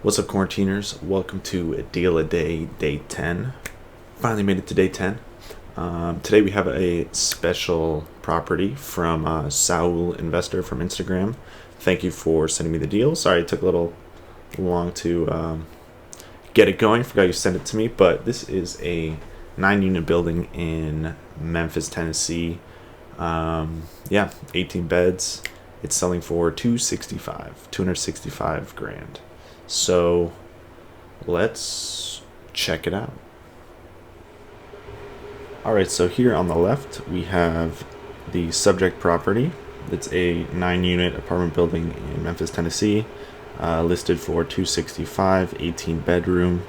What's up, quarantiners? Welcome to a Deal a Day, Day 10. Finally made it to Day 10. Today we have a special property from Saul Investor from Instagram. Thank you for sending me the deal. Sorry it took a little long to get it going. Forgot you sent it to me, but this is a 9-unit building in Memphis, Tennessee. 18 beds. It's selling for $265 grand. So let's check it out. Alright, so here on the left we have the subject property. It's a 9-unit apartment building in Memphis, Tennessee, listed for $265, 18 bedroom.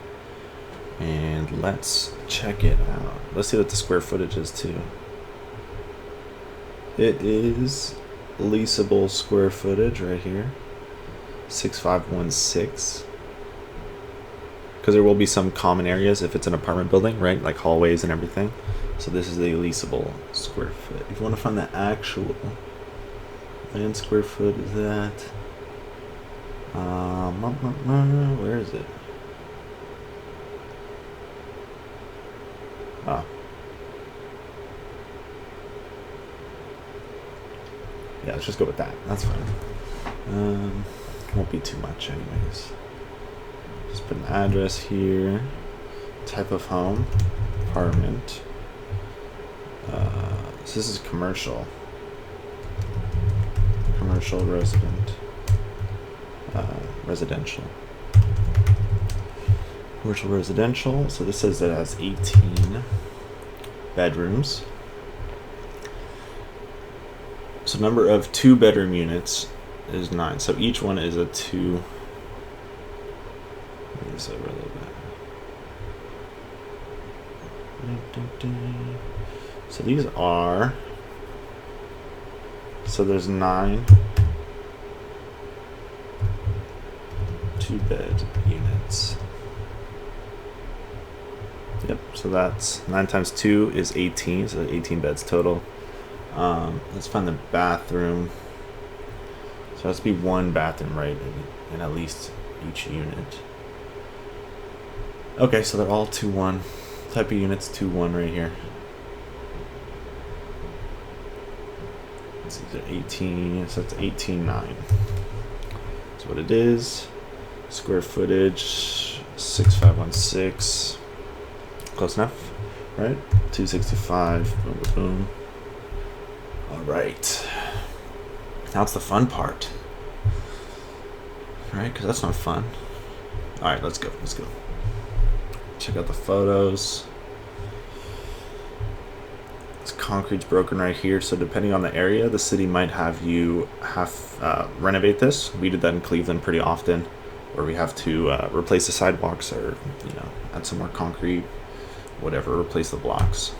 And let's check it out. Let's see what the square footage is too. It is leasable square footage right here. 6516, because there will be some common areas if it's an apartment building, right? Like hallways and everything. So this is a leasable square foot. If you want to find the actual land square foot, is that where is it? Yeah, let's just go with that. That's fine. Won't be too much anyways. Just put an address here. Type of home. Apartment. So this is commercial. Commercial resident. Residential. Commercial residential. So this says that it has 18 bedrooms. So number of 2-bedroom units is 9. So each one is a 2. Let me this over a little bit. So these are. So there's 9 2-bed units. Yep. So that's 9 times 2 is 18. So 18 beds total. Let's find the bathroom. So it has to be one bathroom, right, in at least each unit. Okay, so they're all 2-1. Type of units 2-1 right here. These are 18, so it's 18.9. That's what it is. Square footage 6516. Close enough, right? 265. Boom, boom, boom. All right. Now it's the fun part, right? Because that's not fun. All right, let's go. Let's go. Check out the photos. This concrete's broken right here, so depending on the area, the city might have you renovate this. We did that in Cleveland pretty often, where we have to replace the sidewalks or add some more concrete, whatever, replace the blocks.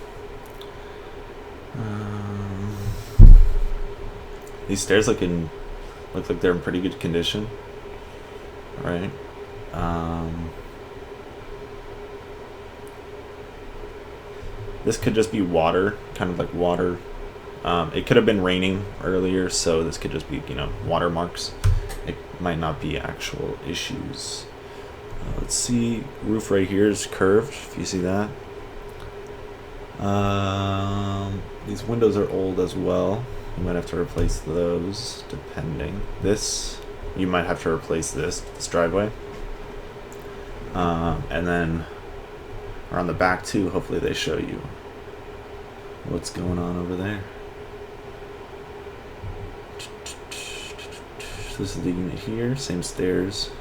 These stairs look like they're in pretty good condition, right? This could just be water, kind of like water. It could have been raining earlier, so this could just be, water marks. It might not be actual issues. Let's see, roof right here is curved, if you see that. These windows are old as well. You might have to replace those, depending. This, you might have to replace this driveway. And then around the back too, hopefully they show you what's going on over there. This is the unit here, same stairs.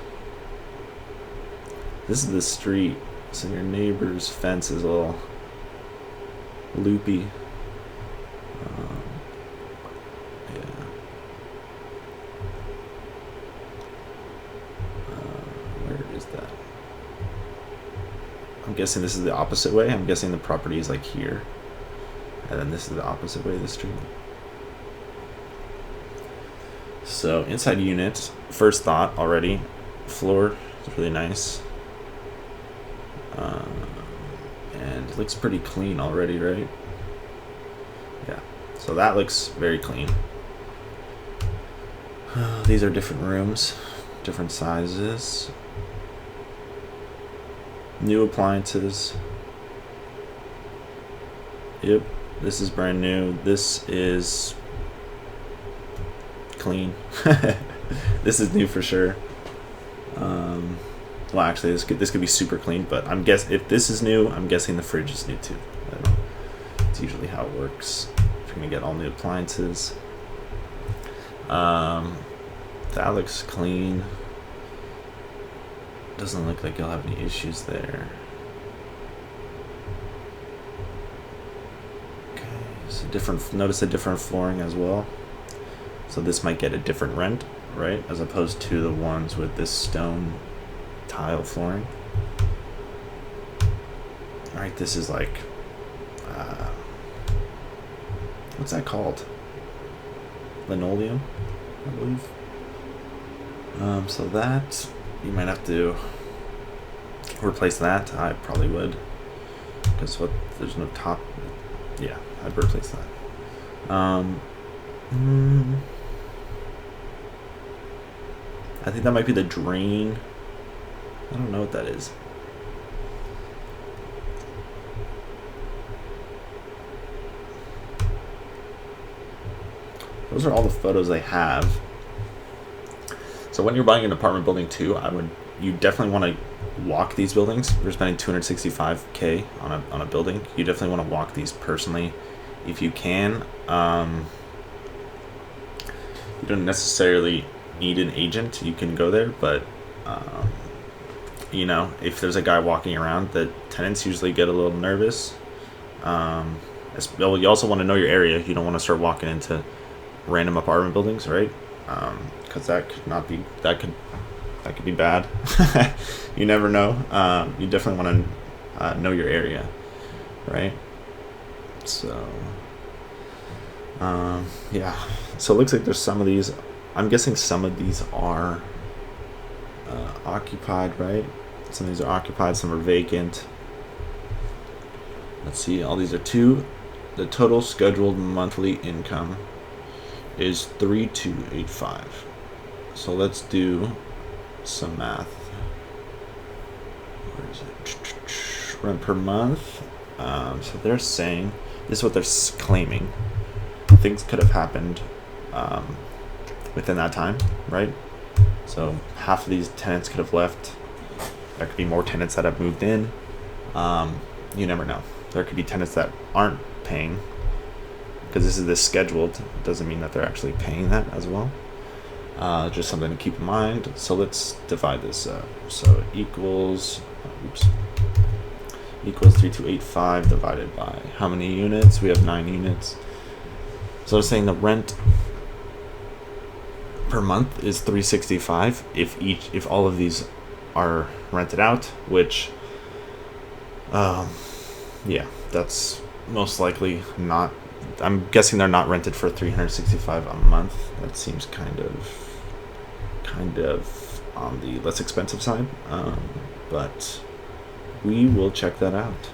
This is the street, so your neighbor's fence is all loopy. Where is that? I'm guessing this is the opposite way. I'm guessing the property is like here, and then this is the opposite way of the street. So inside unit, first thought already, floor is really nice, and it looks pretty clean already, right? Yeah, so that looks very clean. These are different rooms, different sizes. New appliances. Yep, this is brand new. This is clean. This is new for sure. Well, actually, this could be super clean, but if this is new, I'm guessing the fridge is new too. I don't know. It's usually how it works. If you're gonna get all new appliances. That looks clean. Doesn't look like you'll have any issues there. Okay, so notice a different flooring as well. So this might get a different rent, right? As opposed to the ones with this stone tile flooring. All right, this is like, what's that called? Linoleum, I believe. So that, you might have to replace that. I probably would, because there's no top. Yeah, I'd replace that. I think that might be the drain. I don't know what that is. Those are all the photos I have. So when you're buying an apartment building too, you definitely want to walk these buildings. You're spending $265K on a building. You definitely want to walk these personally if you can. You don't necessarily need an agent. You can go there, but if there's a guy walking around, the tenants usually get a little nervous. You also want to know your area. You don't want to start walking into random apartment buildings, right? Because that could be bad. You never know. You definitely want to know your area, right? So yeah. So it looks like there's some of these. I'm guessing some of these are occupied, right? Some of these are occupied, some are vacant. Let's see, all these are two. The total scheduled monthly income is 3,285. So let's do some math. Where is it? Rent per month. So they're saying, this is what they're claiming. Things could have happened within that time, right? So half of these tenants could have left. There could be more tenants that have moved in. You never know. There could be tenants that aren't paying, because this is this scheduled. It doesn't mean that they're actually paying that as well. Just something to keep in mind. So let's divide this up. So it equals 3,285 divided by how many units? We have 9 units. So it's saying the rent per month is $365 if all of these are rented out, which yeah, that's most likely not. I'm guessing they're not rented for $365 a month. That seems kind of on the less expensive side, but we will check that out.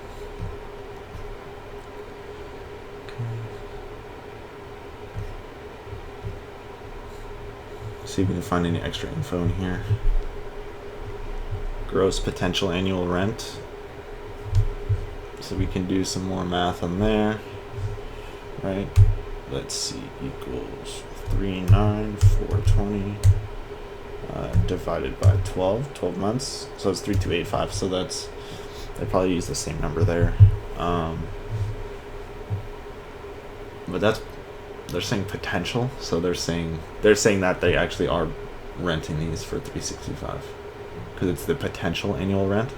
See if we can find any extra info in here. Gross potential annual rent. So we can do some more math on there, right? Let's see, equals 3,9,420 divided by 12 months. So it's 3,285. So they probably use the same number there. But they're saying potential. So they're saying that they actually are renting these for $365 because it's the potential annual rent.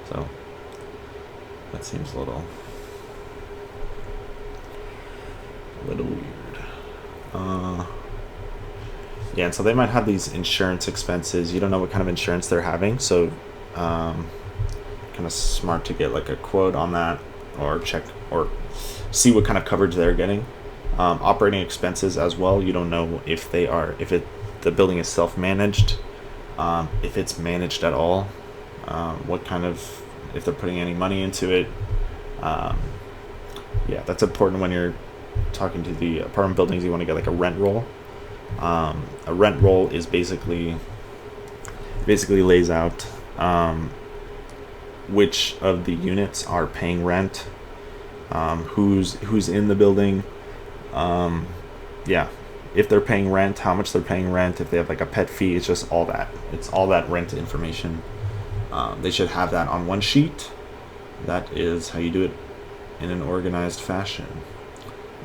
So that seems a little weird. Yeah, and so they might have these insurance expenses. You don't know what kind of insurance they're having, so kind of smart to get like a quote on that, or check or see what kind of coverage they're getting. Operating expenses as well. You don't know if the building is self-managed, if it's managed at all, if they're putting any money into it. Yeah, that's important when you're talking to the apartment buildings. You want to get like a rent roll. A rent roll is basically lays out which of the units are paying rent, who's in the building, yeah, if they're paying rent, how much they're paying rent, if they have like a pet fee. It's just all that. It's all that rent information. They should have that on one sheet. That is how you do it in an organized fashion.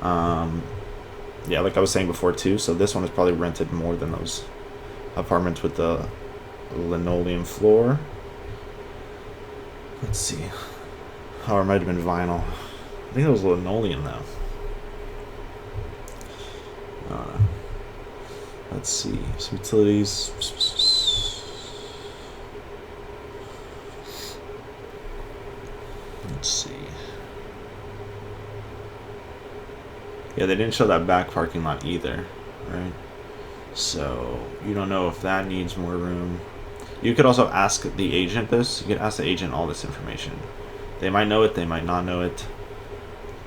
Yeah, like I was saying before too, so this one is probably rented more than those apartments with the linoleum floor. Let's see. Oh, it might have been vinyl. I think it was linoleum though. Let's see. Some utilities. Let's see. Yeah, they didn't show that back parking lot either, right? So you don't know if that needs more room. You could also ask the agent this. You could ask the agent all this information. They might know it, they might not know it,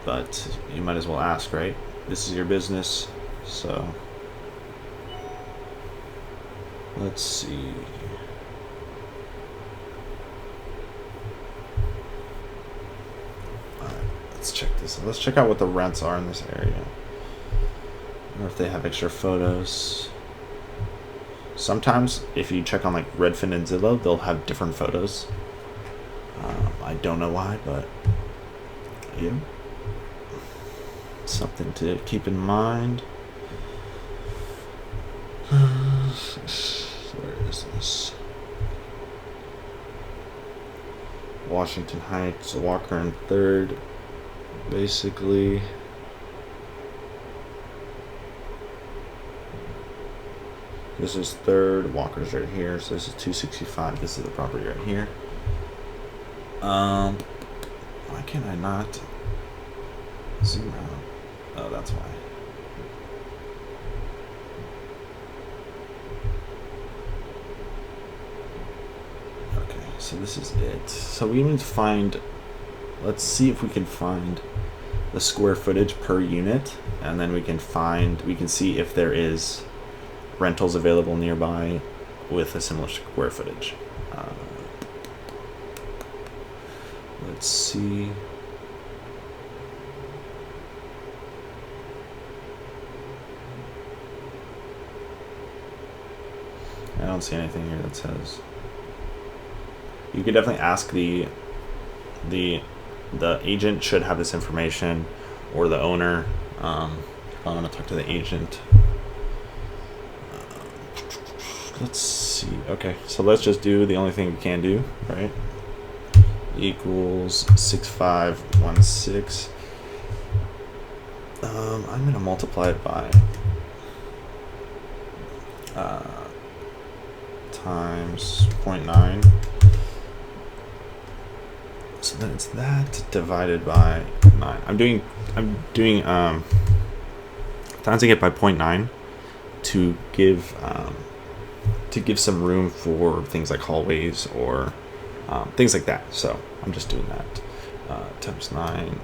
but you might as well ask, right? This is your business, so let's see. Let's check this. Let's check out what the rents are in this area. Or if they have extra photos. Sometimes, if you check on like Redfin and Zillow, they'll have different photos. I don't know why, but yeah, something to keep in mind. Where is this? Washington Heights, Walker and 3rd. Basically, this is 3rd, Walker's right here, so this is 265. This is the property right here. Why can I not zoom out? Oh, that's why. Okay, so this is it. So we need to find, let's see if we can find the square footage per unit, and then we can see if there is rentals available nearby with a similar square footage. Let's see. I don't see anything here that says. You could definitely ask the agent should have this information, or the owner. If I want to talk to the agent. Let's see. Okay, so let's just do the only thing we can do, right? Equals 6516. I'm gonna multiply it by times 0.9. So then it's that divided by 9. I'm doing times it by 0.9 to give some room for things like hallways or things like that. So I'm just doing that. Times 9.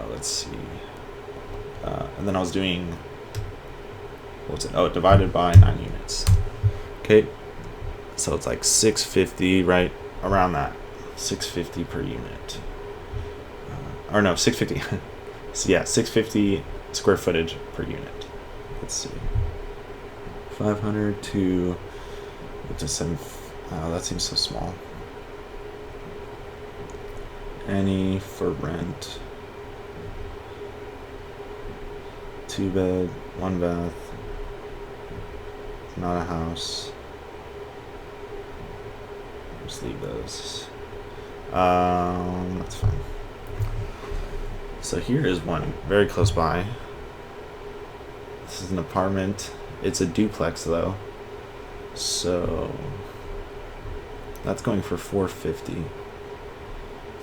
Let's see. And then I was doing, what's it? Oh, divided by 9 units. Okay. So it's like 650, right? Around that. 650 per unit. Or no, 650. So yeah, 650 square footage per unit. Let's see. 500 to 7. Oh, that seems so small. Any for rent. 2 bed, 1 bath. Not a house. Just leave those. That's fine. So here is one very close by. This is an apartment. It's a duplex though. So that's going for $450.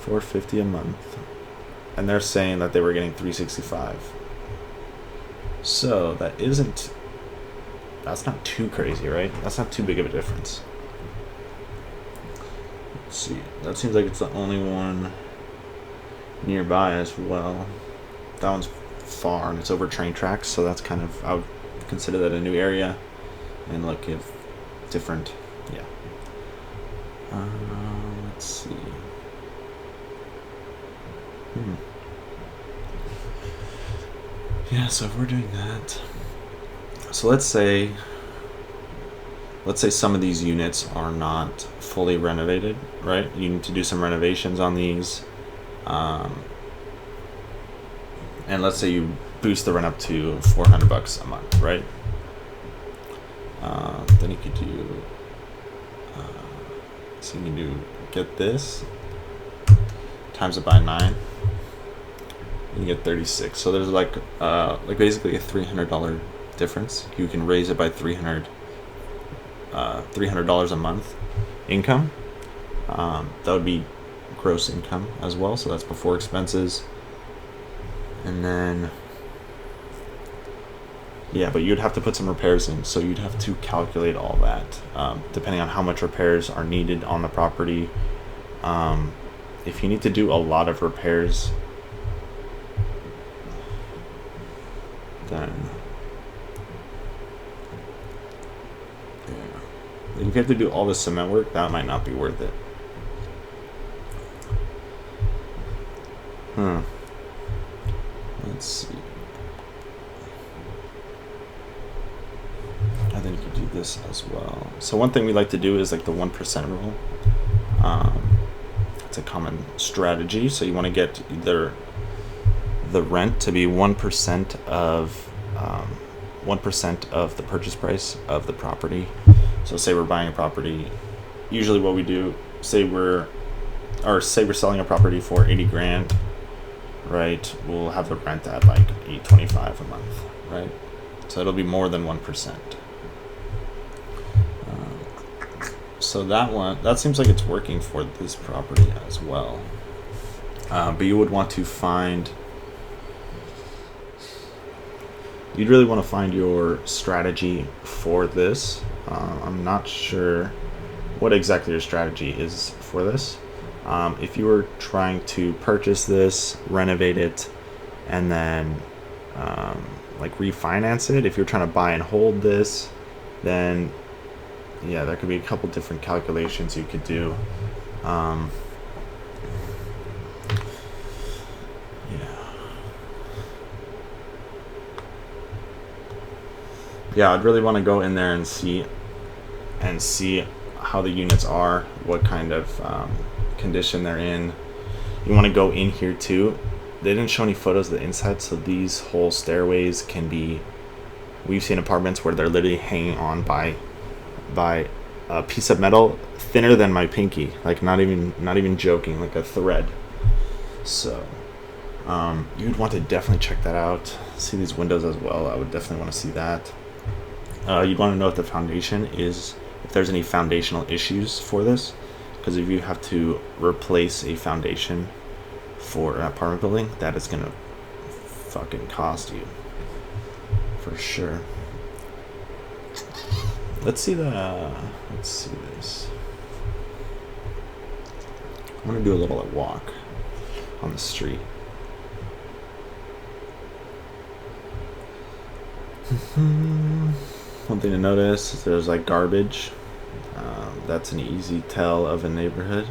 $450 a month. And they're saying that they were getting $365. So that's not too crazy, right? That's not too big of a difference. Let's see. That seems like it's the only one nearby as well. That one's far and it's over train tracks, so that's kind of, I would consider that a new area and look if different. Yeah. Yeah, so if we're doing that, so let's say some of these units are not fully renovated, right? You need to do some renovations on these, and let's say you boost the rent up to $400 a month, right? Then you could do, so you can do get this times it by 9. You get 36. So there's like basically a $300 difference. You can raise it by $300 a month income. That would be gross income as well. So that's before expenses. And then, yeah, but you'd have to put some repairs in. So you'd have to calculate all that, depending on how much repairs are needed on the property. If you need to do a lot of repairs, then if you have to do all the cement work, that might not be worth it. Let's see. I think you could do this as well. So one thing we like to do is like the 1% rule. It's a common strategy. So you want to get either the rent to be 1% of 1% of the purchase price of the property. So say we're buying a property. Usually what we do, say we're selling a property for 80 grand, right? We'll have the rent at like $825 a month, right? So it'll be more than 1%. So that seems like it's working for this property as well. But you would want to you'd really want to find your strategy for this. I'm not sure what exactly your strategy is for this. If you were trying to purchase this, renovate it, and then like refinance it, if you're trying to buy and hold this, then yeah, there could be a couple different calculations you could do. Yeah, I'd really want to go in there and see how the units are, what kind of condition they're in. You want to go in here too. They didn't show any photos of the inside, so these whole stairways can be, we've seen apartments where they're literally hanging on by a piece of metal thinner than my pinky, like not even joking, like a thread. So you'd want to definitely check that out. See these windows as well. I would definitely want to see that. You'd want to know if the foundation is, if there's any foundational issues for this, because if you have to replace a foundation for an apartment building, that is gonna fucking cost you for sure. Let's see this. I'm gonna do a little walk on the street. One thing to notice is there's like garbage. That's an easy tell of a neighborhood.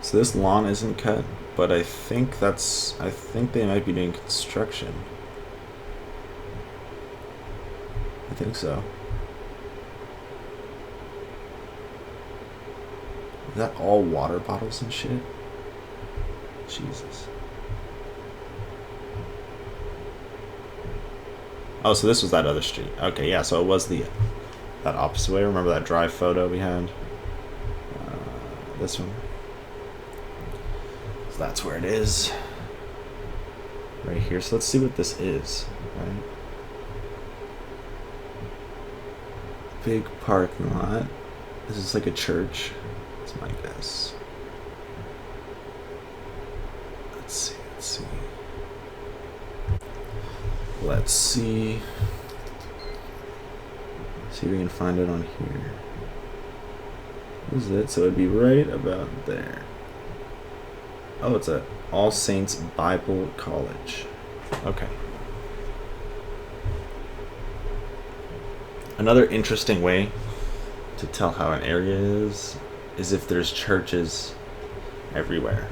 So this lawn isn't cut, but I think they might be doing construction. I think so. Is that all water bottles and shit? Jesus. Oh, so this was that other street. Okay, yeah, so it was that opposite way. Remember that drive photo we had? This one. So that's where it is. Right here. So let's see what this is. Right? Big parking lot. This is like a church. That's my guess. Let's see. See if we can find it on here. What is it? So it'd be right about there. Oh, it's at All Saints Bible College. Okay. Another interesting way to tell how an area is if there's churches everywhere.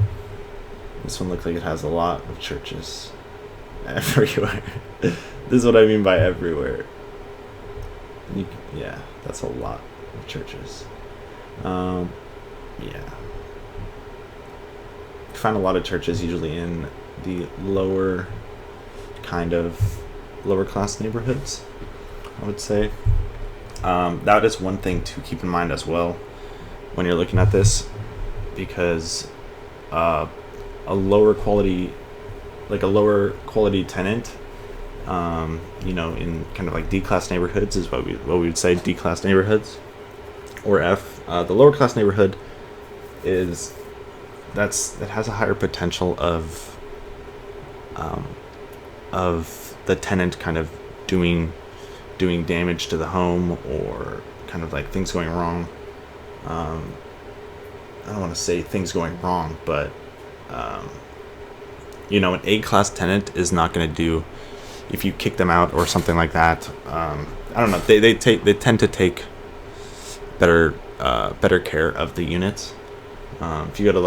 This one looks like it has a lot of churches everywhere. This is what I mean by everywhere. Yeah, that's a lot of churches. Yeah. You find a lot of churches usually in the lower class neighborhoods, I would say. That is one thing to keep in mind as well when you're looking at this, because a lower quality tenant, in kind of like D-class neighborhoods is what we would say D-class neighborhoods, or F. The lower class neighborhood that has a higher potential of the tenant kind of doing damage to the home, or kind of like things going wrong. I don't want to say things going wrong, but an A-class tenant is not going to do, if you kick them out or something like that. I don't know. They tend to take better care of the units. If you go to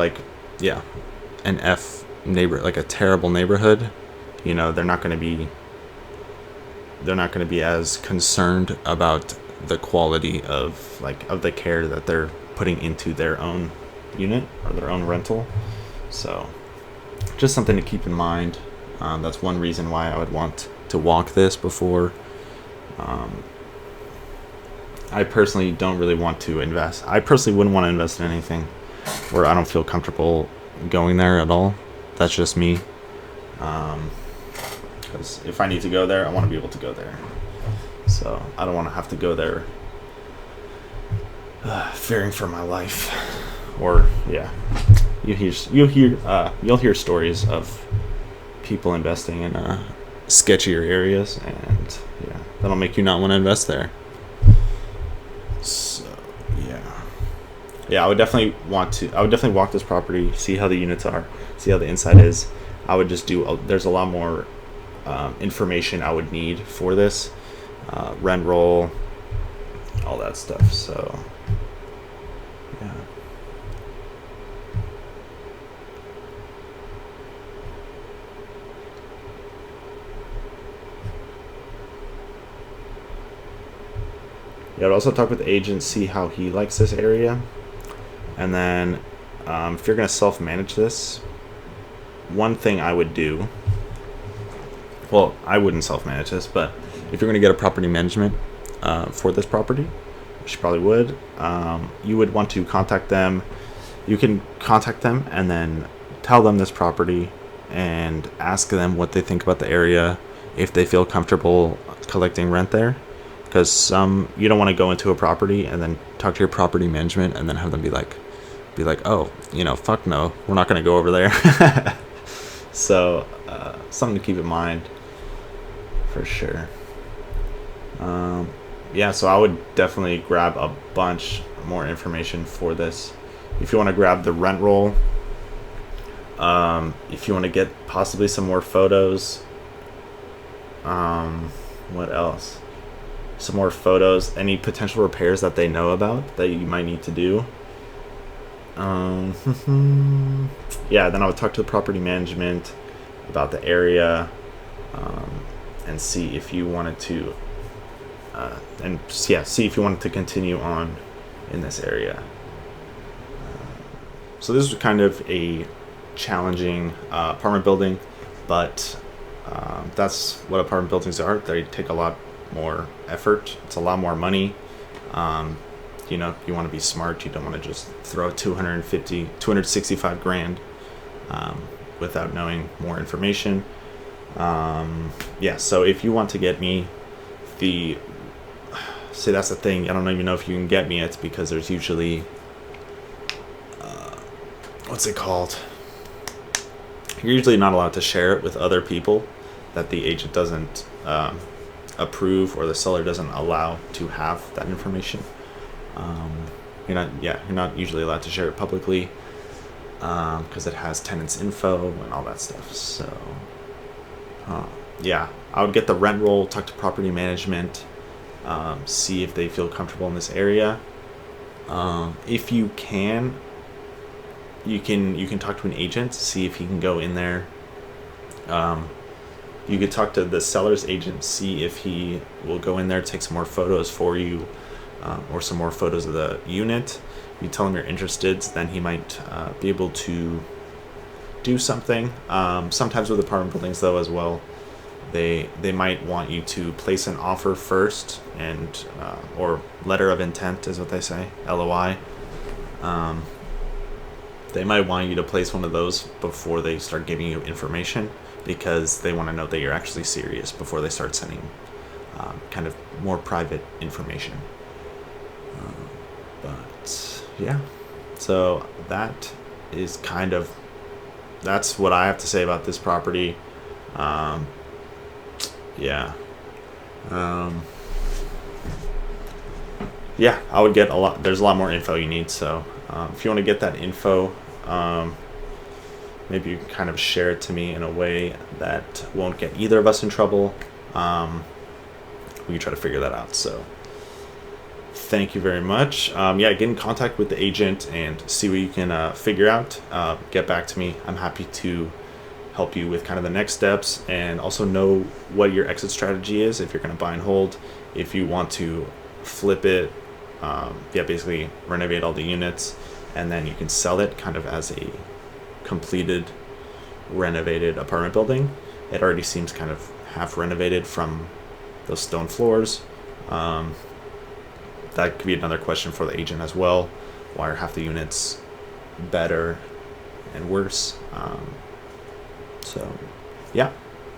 an F neighbor, like a terrible neighborhood, they're not going to be as concerned about the quality of the care that they're putting into their own unit or their own rental. So just something to keep in mind. That's one reason why I would want to walk this before. I personally don't really want to invest. I personally wouldn't want to invest in anything where I don't feel comfortable going there at all. That's just me. Because if I need to go there, I want to be able to go there. So I don't want to have to go there fearing for my life. Or you'll hear stories of people investing in sketchier areas, and that'll make you not want to invest there. So I would definitely walk this property, see how the units are, see how the inside is. I would just there's a lot more information I would need for this, rent roll, all that stuff. So yeah. Yeah, I'd also talk with the agent, see how he likes this area. And then if you're going to self-manage this, one thing I would do, well, I wouldn't self-manage this, but if you're going to get a property management for this property, which you probably would, you would want to contact them. You can contact them and then tell them this property and ask them what they think about the area, if they feel comfortable collecting rent there. Because you don't want to go into a property and then talk to your property management and then have them be like, oh, fuck no, we're not going to go over there. So something to keep in mind for sure. So I would definitely grab a bunch more information for this. If you want to grab the rent roll, if you want to get possibly some more photos, what else? Some more photos, any potential repairs that they know about that you might need to do. Then I would talk to the property management about the area, and see if you wanted to continue on in this area. So this was kind of a challenging apartment building, but that's what apartment buildings are. They take a lot more effort. It's a lot more money. You want to be smart. You don't want to just throw 265 grand without knowing more information. So if you want to get me that's the thing, I don't even know if you can get me it, because there's usually what's it called? You're usually not allowed to share it with other people that the agent doesn't approve, or the seller doesn't allow to have that information. You're not usually allowed to share it publicly, because it has tenants info and all that stuff. So I would get the rent roll, talk to property management, see if they feel comfortable in this area. If you can, you can talk to an agent, see if he can go in there. You could talk to the seller's agent, see if he will go in there, take some more photos for you, or some more photos of the unit. You tell him you're interested, then he might be able to do something. Sometimes with apartment buildings, though, as well, they might want you to place an offer first, and or letter of intent is what they say, LOI. They might want you to place one of those before they start giving you information, because they want to know that you're actually serious before they start sending kind of more private information. But yeah, so that's what I have to say about this property. Yeah, I would get a lot. There's a lot more info you need. So if you want to get that info, maybe you can kind of share it to me in a way that won't get either of us in trouble. We can try to figure that out. So thank you very much. Get in contact with the agent and see what you can figure out. Get back to me. I'm happy to help you with kind of the next steps, and also know what your exit strategy is if you're going to buy and hold. If you want to flip it, basically renovate all the units, and then you can sell it kind of as a completed renovated apartment building. It already seems kind of half renovated from those stone floors. That could be another question for the agent as well. Why are half the units better and worse?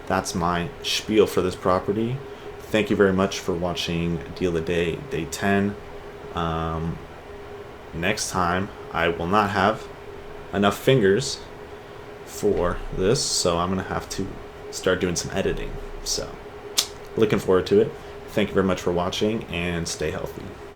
That's my spiel for this property. Thank you very much for watching Deal a Day, Day 10. Next time, I will not have enough fingers for this, so I'm going to have to start doing some editing. So, looking forward to it. Thank you very much for watching, and stay healthy.